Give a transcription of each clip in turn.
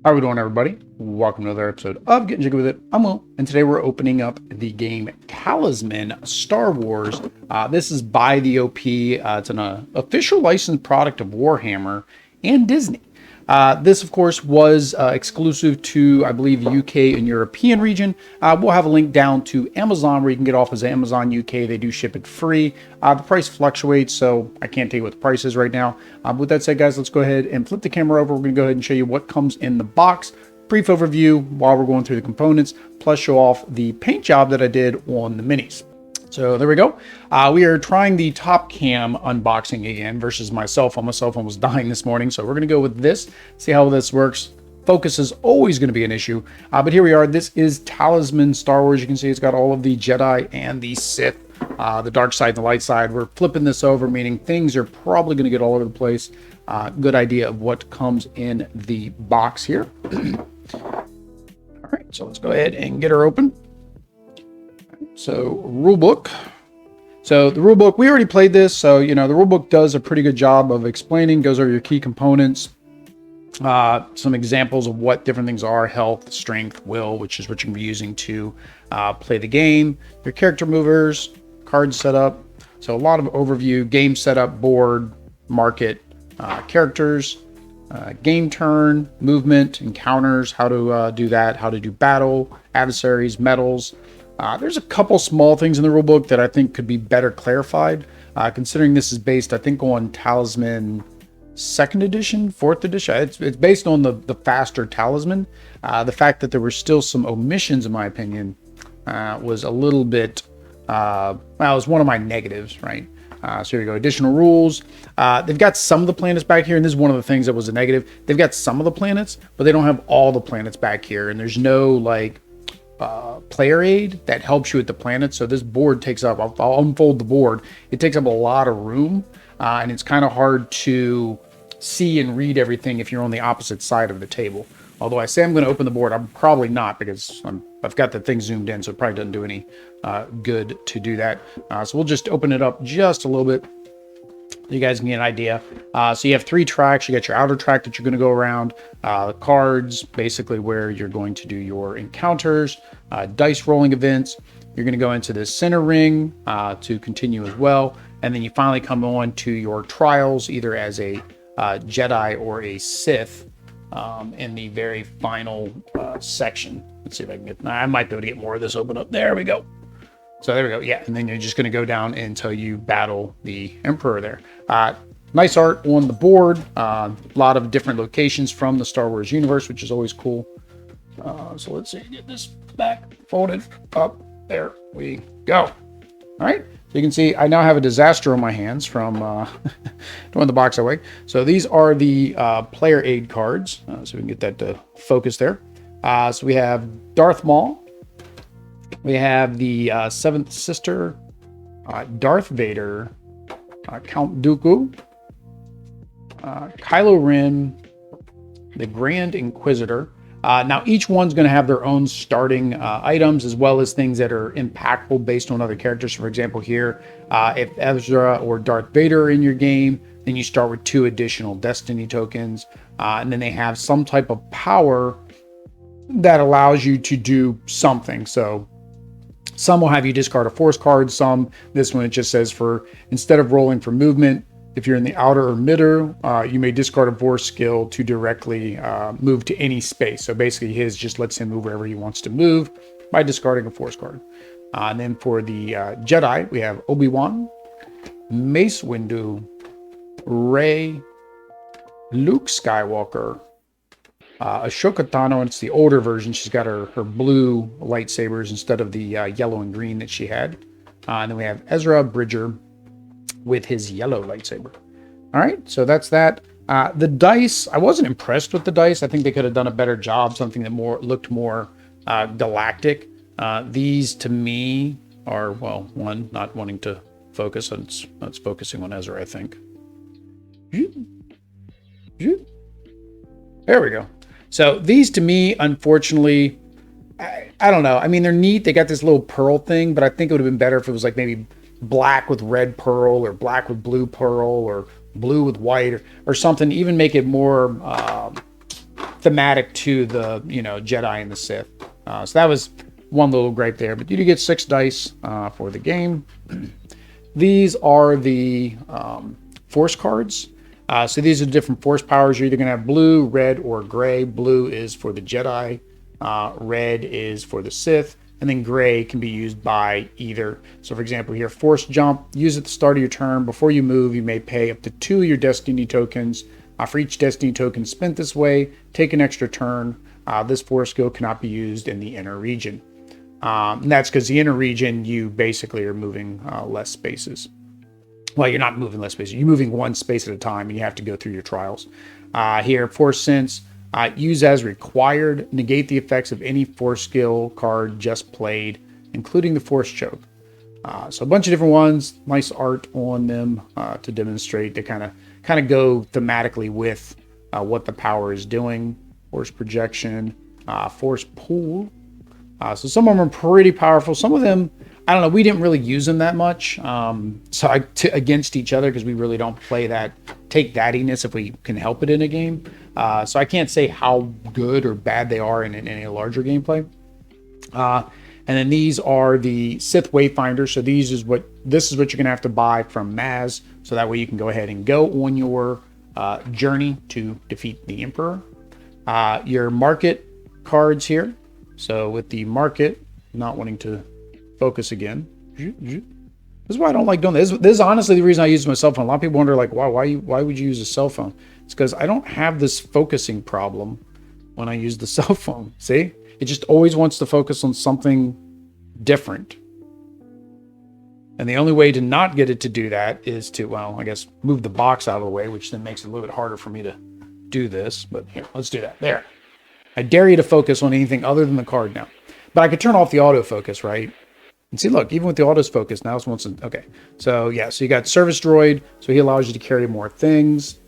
How we doing, everybody? Welcome to another episode of Getting Jiggy With It. I'm Will, and today we're opening up the game Talisman Star Wars. This is by the OP. It's an official licensed product of Warhammer and Disney. This, of course, was exclusive to, I believe, the UK and European region. We'll have a link down to Amazon where you can get off as Amazon UK. They do ship it free. The price fluctuates, so I can't tell you what the price is right now. With that said, guys, let's go ahead and flip the camera over. We're going to go ahead and show you what comes in the box. Brief overview while we're going through the components, plus show off the paint job that I did on the minis. So there we go. We are trying the top cam unboxing again versus my cell phone. My cell phone was dying this morning, so we're going to go with this, see how this works. Focus is always going to be an issue, but here we are. This is Talisman Star Wars. You can see it's got all of the Jedi and the Sith, the dark side and the light side. We're flipping this over, meaning things are probably going to get all over the place. Good idea of what comes in the box here. All right, so let's go ahead and get her open. So rule book. So the rule book, we already played this. So, you know, the rule book does a pretty good job of explaining, goes over your key components, some examples of what different things are: health, strength, will, which is what you're going to be using to play the game, your character movers, card setup. So a lot of overview, game setup, board, market, characters, game turn, movement, encounters, how to do that, how to do battle, adversaries, medals. There's a couple small things in the rulebook that I think could be better clarified, considering this is based, I think, on Talisman 2nd edition, 4th edition. It's based on the faster Talisman. The fact that there were still some omissions, in my opinion, was a little bit, well, it was one of my negatives, right? So here we go, additional rules. They've got some of the planets back here, and this is one of the things that was a negative. They've got some of the planets, but they don't have all the planets back here, and there's no, like, player aid that helps you with the planets. So this board takes up, I'll unfold the board, it takes up a lot of room, and it's kind of hard to see and read everything if you're on the opposite side of the table. Although I say I'm going to open the board, I'm probably not, because I've got the thing zoomed in, so it probably doesn't do any good to do that. So we'll just open it up just a little bit. You guys can get an idea. So you have 3 tracks. You got your outer track that you're going to go around, cards, basically where you're going to do your encounters, dice rolling events. You're going to go into the center ring to continue as well. And then you finally come on to your trials, either as a Jedi or a Sith in the very final section. Let's see if I can get, I might be able to get more of this open up. There we go. So there we go. Yeah, and then you're just going to go down until you battle the Emperor there. Nice art on the board. A lot of different locations from the Star Wars universe, which is always cool. So let's see, get this back folded up. There we go. All right. So you can see I now have a disaster on my hands from doing the box away. So these are the player aid cards. So we can get that to focus there. So we have Darth Maul. We have the 7th Sister, Darth Vader, Count Dooku, Kylo Ren, the Grand Inquisitor. Now, each one's going to have their own starting items, as well as things that are impactful based on other characters. For example, here, if Ezra or Darth Vader are in your game, then you start with 2 additional Destiny tokens. And then they have some type of power that allows you to do something. So some will have you discard a force card. Some, this one, it just says for, instead of rolling for movement, if you're in the outer or middle, you may discard a force skill to directly move to any space. So basically his just lets him move wherever he wants to move by discarding a force card. And then for the Jedi, we have Obi-Wan, Mace Windu, Rey, Luke Skywalker, Ashoka Tano, and it's the older version. She's got her blue lightsabers instead of the yellow and green that she had. And then we have Ezra Bridger with his yellow lightsaber. All right, so that's that. The dice, I wasn't impressed with the dice. I think they could have done a better job, something that looked more galactic. These, to me, are, well, one, not wanting to focus. It's focusing on Ezra, I think. There we go. So these, to me, unfortunately, I don't know. I mean, they're neat. They got this little pearl thing, but I think it would have been better if it was like maybe black with red pearl, or black with blue pearl, or blue with white, or something. Even make it more thematic to the, you know, Jedi and the Sith. So that was one little gripe there, but you do get 6 dice for the game. These are the Force cards. So these are different Force powers. You're either going to have blue, red, or gray. Blue is for the Jedi. Red is for the Sith. And then gray can be used by either. So for example, here, Force Jump. Use at the start of your turn. Before you move, you may pay up to 2 of your Destiny tokens. For each Destiny token spent this way, take an extra turn. This Force skill cannot be used in the inner region. And that's because the inner region, you basically are moving less spaces. Well, you're not moving less spaces. You're moving 1 space at a time, and you have to go through your trials. Here, Force Sense. Use as required. Negate the effects of any Force skill card just played, including the Force Choke. So a bunch of different ones. Nice art on them to demonstrate. They kind of go thematically with what the power is doing. Force Projection, Force Pull. So some of them are pretty powerful. Some of them, I don't know, we didn't really use them that much. Against each other, because we really don't play that, take dadiness if we can help it in a game. So I can't say how good or bad they are in any larger gameplay. And then these are the Sith Wayfinder. So this is what you're gonna have to buy from Maz. So that way you can go ahead and go on your journey to defeat the Emperor. Your market cards here. So with the market, not wanting to focus again. This is why I don't like doing this. This is honestly the reason I use my cell phone. A lot of people wonder, like, why would you use a cell phone? It's because I don't have this focusing problem when I use the cell phone. See? It just always wants to focus on something different. And the only way to not get it to do that is to, well, I guess, move the box out of the way, which then makes it a little bit harder for me to do this. But here, let's do that. There. I dare you to focus on anything other than the card now. But I could turn off the autofocus, right? And see, look, even with the autofocus, now it's once. Okay. So, yeah, so you got Service Droid. So he allows you to carry more things.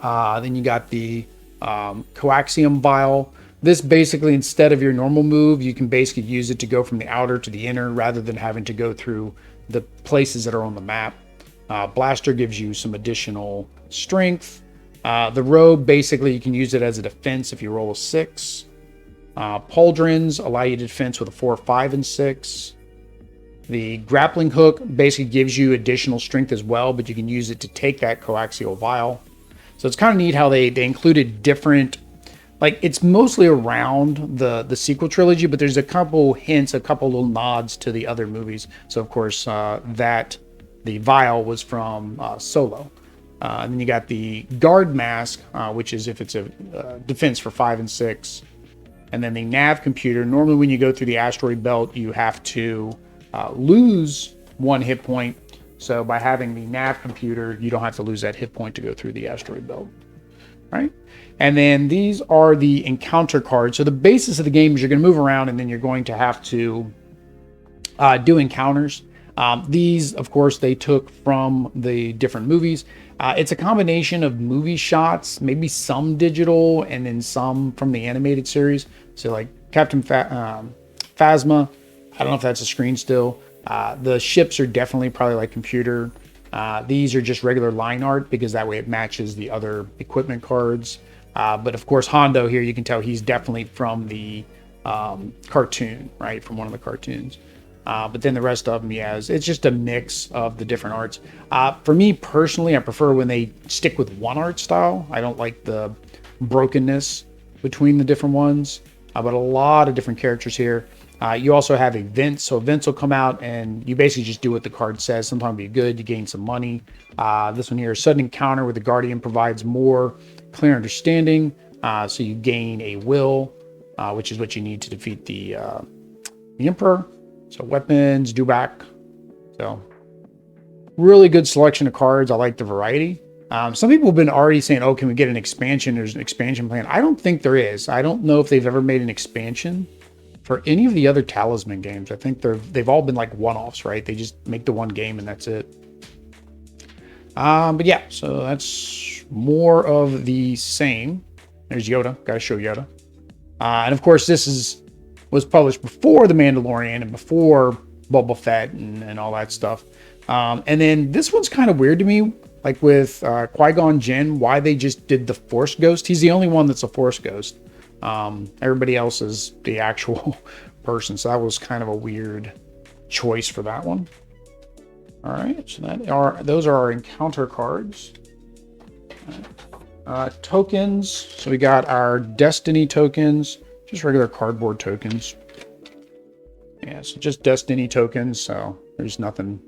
Then you got the Coaxium Vial. This basically, instead of your normal move, you can basically use it to go from the outer to the inner rather than having to go through the places that are on the map. Blaster gives you some additional strength. The Robe, basically, you can use it as a defense if you roll a 6. Pauldrons allow you to defense with a 4, 5, and 6. The Grappling Hook basically gives you additional strength as well, but you can use it to take that Coaxial Vial. So it's kind of neat how they included different, like, it's mostly around the sequel trilogy, but there's a couple hints, a couple little nods to the other movies. So of course, the Vial was from Solo. And then you got the Guard Mask, which is if it's a defense for 5 and 6. And then the Nav Computer. Normally when you go through the asteroid belt, you have to lose 1 hit point. So by having the Nav Computer, you don't have to lose that hit point to go through the asteroid belt. Right? And then these are the encounter cards. So the basis of the game is you're going to move around and then you're going to have to do encounters. These, of course, they took from the different movies. It's a combination of movie shots, maybe some digital, and then some from the animated series. So like Captain Phasma, I don't know if that's a screen still. The ships are definitely probably like computer. These are just regular line art because that way it matches the other equipment cards. But of course, Hondo here, you can tell he's definitely from the cartoon, right? From one of the cartoons. But then the rest of them, yeah, it's just a mix of the different arts. For me personally, I prefer when they stick with one art style. I don't like the brokenness between the different ones. But a lot of different characters here. You also have events. So events will come out and you basically just do what the card says. Sometimes it'll be good. You gain some money. This one here, sudden encounter where the Guardian provides more clear understanding. So you gain a will, which is what you need to defeat the Emperor. So weapons, dewback. So really good selection of cards. I like the variety. Some people have been already saying, oh, can we get an expansion? There's an expansion plan. I don't think there is. I don't know if they've ever made an expansion for any of the other Talisman games. I think they've all been like one-offs, right? They just make the one game and that's it. But yeah, so that's more of the same. There's Yoda. Got to show Yoda. And of course, this was published before The Mandalorian and before Boba Fett and all that stuff. And then this one's kind of weird to me. like with Qui-Gon Jinn, why they just did the Force Ghost. He's the only one that's a Force Ghost. Everybody else is the actual person. So that was kind of a weird choice for that one. All right, so those are our encounter cards. Tokens. So we got our Destiny tokens, just regular cardboard tokens. Yeah, so just Destiny tokens. So there's nothing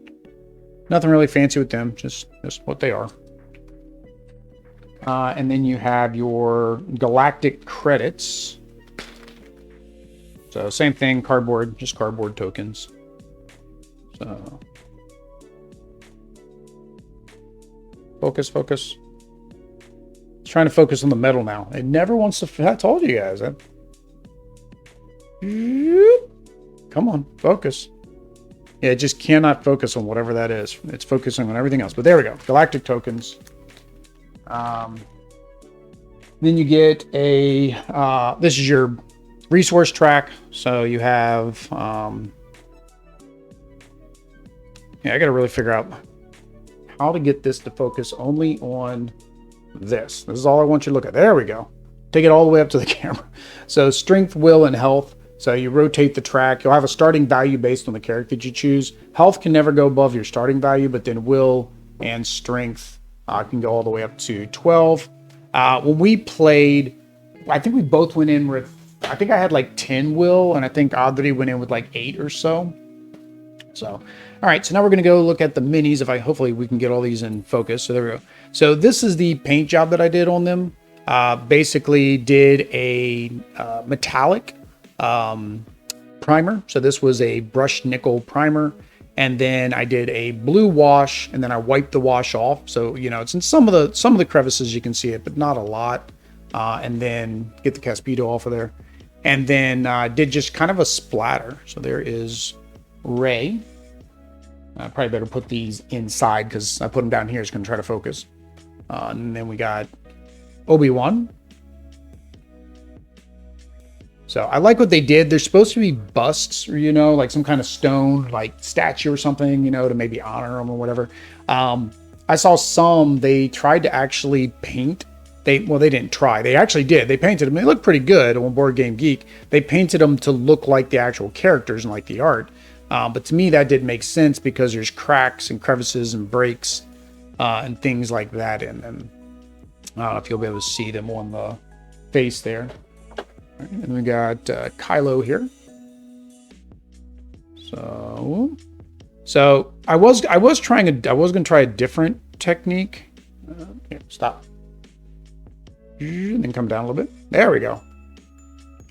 really fancy with them. Just what they are. And then you have your galactic credits. So same thing, cardboard, just cardboard tokens. So focus. It's trying to focus on the metal now. It never wants to. I told you guys. Come on, focus. Yeah, it just cannot focus on whatever that is. It's focusing on everything else. But there we go. Galactic tokens. Then you get a. This is your resource track. So you have. Yeah, I got to really figure out how to get this to focus only on this. This is all I want you to look at. There we go. Take it all the way up to the camera. So strength, will, and health. So you rotate the track. You'll have a starting value based on the character that you choose. Health can never go above your starting value, but then will and strength can go all the way up to 12. When we played, I think we both went in with, I think I had like 10 will, and I think Audrey went in with like 8 or so. So, all right, so now we're going to go look at the minis. Hopefully we can get all these in focus. So there we go. So this is the paint job that I did on them. Basically did a metallic primer. So this was a brushed nickel primer. And then I did a blue wash, and then I wiped the wash off. So, you know, it's in some of the crevices you can see it, but not a lot. And then get the Caspito off of there. And then did just kind of a splatter. So there is Rey. I probably better put these inside because I put them down here. It's going to try to focus. And then we got Obi-Wan. So I like what they did. There's supposed to be busts, you know, like some kind of stone, like statue or something, you know, to maybe honor them or whatever. I saw some, they tried to actually paint. They didn't try. They actually did. They painted them. They look pretty good on Board Game Geek. They painted them to look like the actual characters and like the art. But to me, that didn't make sense because there's cracks and crevices and breaks and things like that in them. I don't know if you'll be able to see them on the face there. Right, and we got Kylo here. So I was going to try a different technique. Here, stop. And then come down a little bit. There we go.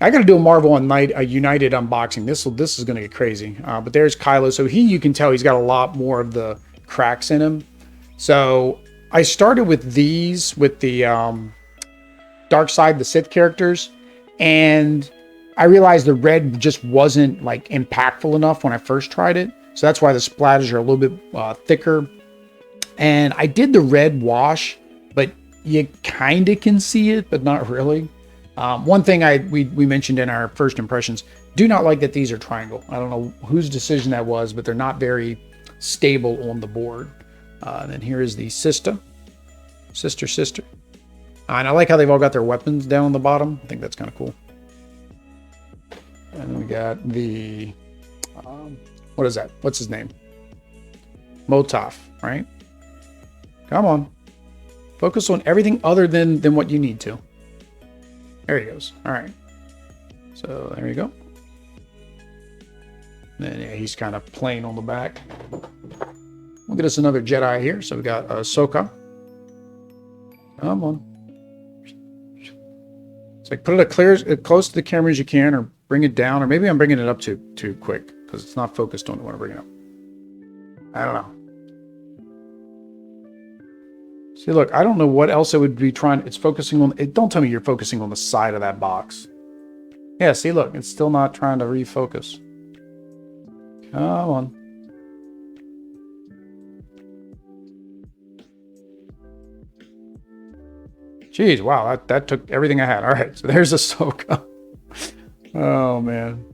I got to do a Marvel on Night, a United unboxing. This is going to get crazy. But there's Kylo. So you can tell he's got a lot more of the cracks in him. So I started with these, with the Dark Side, the Sith characters. And I realized the red just wasn't like impactful enough when I first tried it. So that's why the splatters are a little bit thicker. And I did the red wash, but you kind of can see it, but not really. One thing we mentioned in our first impressions, do not like that these are triangle. I don't know whose decision that was, but they're not very stable on the board. And then here is the sister. And I like how they've all got their weapons down on the bottom. I think that's kind of cool. And then we got the, what is that? What's his name? Motaf, right? Come on. Focus on everything other than what you need to. There he goes. All right. So there you go. And then yeah, he's kind of plain on the back. We'll get us another Jedi here. So we got Ahsoka. Come on. It's like put it as close to the camera as you can, or bring it down, or maybe I'm bringing it up too quick because it's not focused on what I bring it up. I don't know. See, look, I don't know what else it would be trying. It's focusing on it. Don't tell me you're focusing on the side of that box. Yeah, see, look, it's still not trying to refocus. Come on. Jeez, wow, that took everything I had. All right, so there's Ahsoka. Oh, man.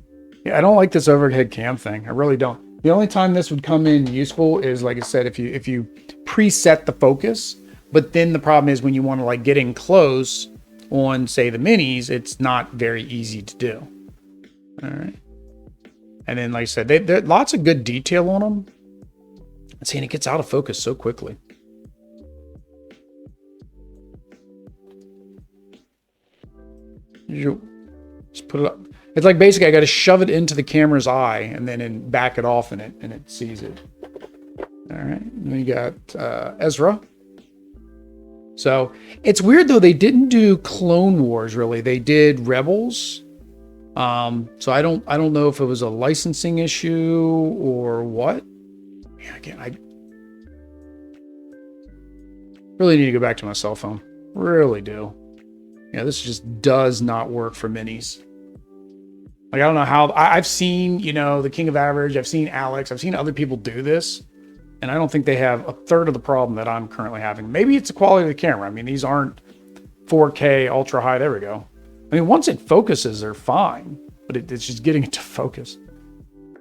Yeah, I don't like this overhead cam thing. I really don't. The only time this would come in useful is, like I said, if you preset the focus, but then the problem is when you want to like get in close on, say, the minis, it's not very easy to do. All right. And then, like I said, there lots of good detail on them. See, and it gets out of focus so quickly. Just put it up. It's like basically I got to shove it into the camera's eye and then back it off in it, and it sees it. All right. Then we got Ezra. So it's weird though, they didn't do Clone Wars really. They did Rebels. So I don't know if it was a licensing issue or what. Yeah, again, I really need to go back to my cell phone. Really do. Yeah, this just does not work for minis. Like, I don't know how. I've seen, you know, the King of Average. I've seen Alex. I've seen other people do this. And I don't think they have a third of the problem that I'm currently having. Maybe it's the quality of the camera. I mean, these aren't 4K ultra high. There we go. I mean, once it focuses, they're fine. But it's just getting it to focus.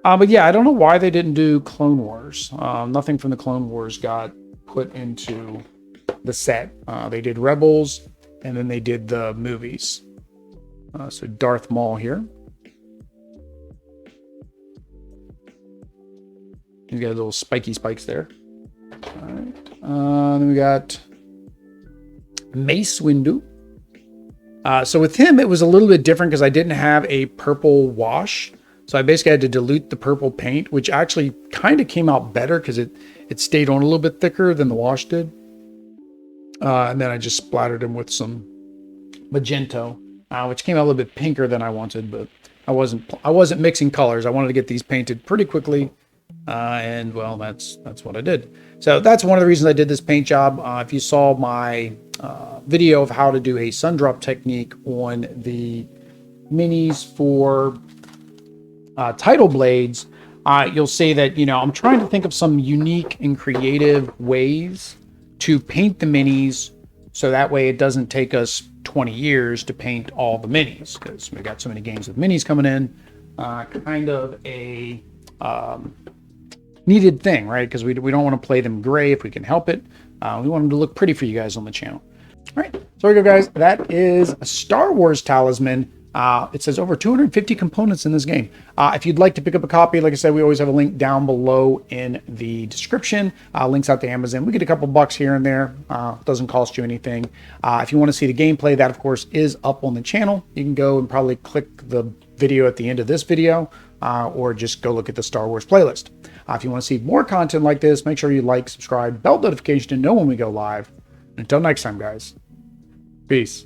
But yeah, I don't know why they didn't do Clone Wars. Nothing from the Clone Wars got put into the set. They did Rebels, and then they did the movies. So Darth Maul here. He's got little spiky spikes there. All right. Then we got Mace Windu. So with him, it was a little bit different because I didn't have a purple wash. So I basically had to dilute the purple paint, which actually kind of came out better because it stayed on a little bit thicker than the wash did. And then I just splattered him with some magento, which came out a little bit pinker than I wanted, but I wasn't mixing colors. I wanted to get these painted pretty quickly. And well, that's what I did. So that's one of the reasons I did this paint job. If you saw my video of how to do a Sundrop technique on the minis for title blades, you'll see that, you know, I'm trying to think of some unique and creative ways to paint the minis so that way it doesn't take us 20 years to paint all the minis, because we've got so many games with minis coming in. Kind of a needed thing, right? Because we don't want to play them gray if we can help it. We want them to look pretty for you guys on the channel. All right, so there we go, guys. That is a Star Wars Talisman. It says over 250 components in this game. If you'd like to pick up a copy, like I said, we always have a link down below in the description. Links out to Amazon. We get a couple bucks here and there. Doesn't cost you anything. If you want to see the gameplay, that of course is up on the channel. You can go and probably click the video at the end of this video, or just go look at the Star Wars playlist. If you want to see more content like this, make sure you like, subscribe, bell notification to know when we go live. And until next time, guys, peace.